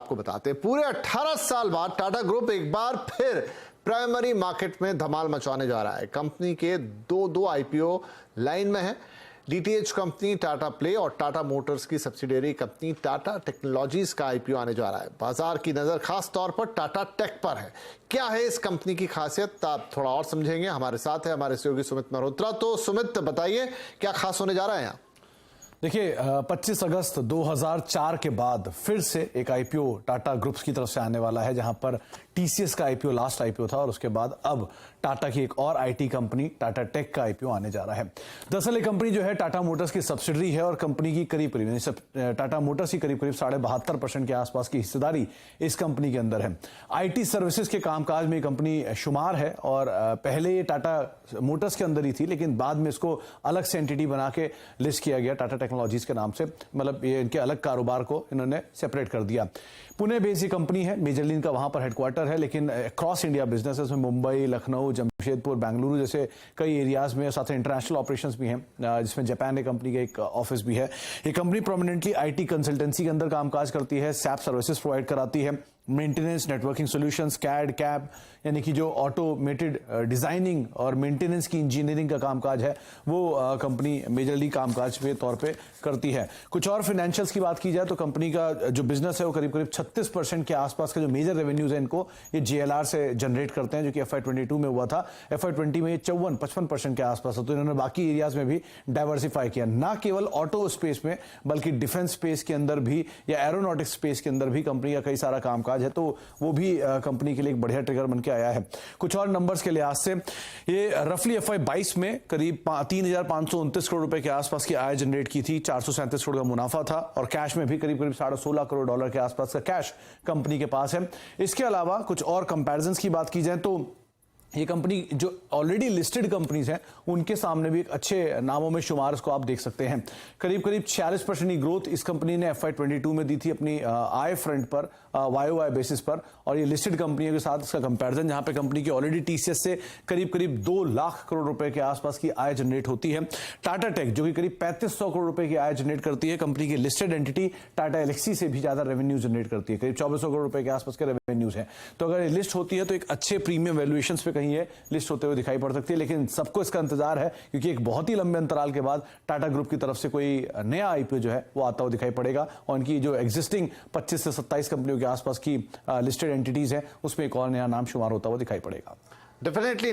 आपको बताते हैं, पूरे 18 साल बाद टाटा ग्रुप एक बार फिर प्राइमरी मार्केट में धमाल मचाने जा रहा है। कंपनी के दो आईपीओ लाइन में है। डीटीएच कंपनी टाटा प्ले और टाटा मोटर्स की सब्सिडियरी कंपनी टाटा टेक्नोलॉजीज का आईपीओ आने जा रहा है। बाजार की नजर खास तौर पर टाटा टेक पर है। क्या है इस कंपनी की खासियत, आप थोड़ा और समझेंगे। हमारे साथ है हमारे सहयोगी सुमित मल्होत्रा। तो सुमित, बताइए क्या खास होने जा रहा है यहाँ? देखिए, 25 अगस्त 2004 के बाद फिर से एक आईपीओ टाटा ग्रुप्स की तरफ से आने वाला है, जहां पर टीसीएस का आईपीओ लास्ट आईपीओ था और उसके बाद अब टाटा की एक और आईटी कंपनी टाटा टेक का आईपीओ आने जा रहा है। दरअसल ये कंपनी जो है टाटा मोटर्स की सब्सिडरी है और कंपनी की करीब टाटा मोटर्स की करीब 72% के आसपास की हिस्सेदारी इस कंपनी के अंदर है। आईटी सर्विसेज के कामकाज में कंपनी शुमार है और पहले ये टाटा मोटर्स के अंदर ही थी, लेकिन बाद में इसको अलग से एंटिटी बना के लिस्ट किया गया टाटा टेक्नोलॉजीज के नाम से। मतलब ये इनके अलग कारोबार को इन्होंने सेपरेट कर दिया। पुणे बेस्ड ये कंपनी है, मेजरली इनका वहां पर हेडक्वार्टर है, लेकिन क्रॉस इंडिया बिजनेस है। उसमें मुंबई, लखनऊ, जमशेदपुर, बेंगलुरु जैसे कई एरियाज में, साथ ही इंटरनेशनल ऑपरेशंस भी हैं, जिसमें जापान कंपनी का एक ऑफिस भी है। ये कंपनी प्रोमिनेंटली आईटी कंसल्टेंसी के अंदर कामकाज करती है, सैप सर्विसेज प्रोवाइड कराती है, मेंटेनेंस, नेटवर्किंग सॉल्यूशंस, कैड कैप यानी कि जो ऑटोमेटेड डिजाइनिंग और मेंटेनेंस की इंजीनियरिंग का कामकाज है वो कंपनी मेजरली कामकाज के तौर पे करती है। कुछ और फाइनेंशियल्स की बात की जाए तो कंपनी का जो बिजनेस है वो करीब 36% के आसपास का जो मेजर रेवेन्यूज है इनको ये जेएलआर से जनरेट करते हैं, जो कि FY22 में हुआ था। FY20 में ये 54-55% के आसपास था। तो इन्होंने बाकी एरियाज में भी डाइवर्सिफाई किया, ना केवल ऑटो स्पेस में बल्कि डिफेंस स्पेस के अंदर भी या एरोनॉटिक्स स्पेस के अंदर भी कंपनी का कई सारा कामकाज है। तो वो भी कंपनी के लिए एक बढ़िया ट्रिगर बन के आया है। कुछ और नंबर्स के लिहाज से ये रफली FY22 में करीब 3,529 करोड़ रुपए के आसपास की आय जनरेट की थी, 437 करोड़ का मुनाफा था और कैश में भी करीब $16.5 करोड़ के आसपास का कैश कंपनी के पास है। इसके अलावा कुछ और कंपैरिजंस की बात की जाए तो ये कंपनी जो ऑलरेडी लिस्टेड कंपनीज हैं उनके सामने भी एक अच्छे नामों में शुमार इसको आप देख सकते हैं। करीब 46% की ग्रोथ इस कंपनी ने FY22 में दी थी अपनी आय फ्रंट पर, YOY बेसिस पर। और ये लिस्टेड कंपनियों के साथ इसका कंपैरिजन, जहां पे कंपनी की ऑलरेडी टीसीएस से करीब 2 लाख करोड़ रुपए के आसपास की आय जनरेट होती है। टाटा टेक जो कि करीब 3500 करोड़ रुपए की आय जनरेट करती है, कंपनी की लिस्टेड एंटिटी टाटा एलेक्सी से भी ज्यादा रेवेन्यू जनरेट करती है, करीब 2400 करोड़ रुपए के आसपास के रेवेन्यूज है। तो अगर ये लिस्ट होती है तो एक अच्छे प्रीमियम वैल्यूएशन पे ये लिस्ट होते हुए दिखाई पड़ सकती है। लेकिन सबको इसका इंतजार है क्योंकि एक बहुत ही लंबे अंतराल के बाद टाटा ग्रुप की तरफ से कोई नया आईपीओ जो है वो आता हुआ दिखाई पड़ेगा और इनकी जो एग्जिस्टिंग 25 से 27 कंपनियों के आसपास की लिस्टेड एंटिटीज है उसमें एक और नया नाम शुमार होता हुआ दिखाई पड़ेगा। डेफिनेटली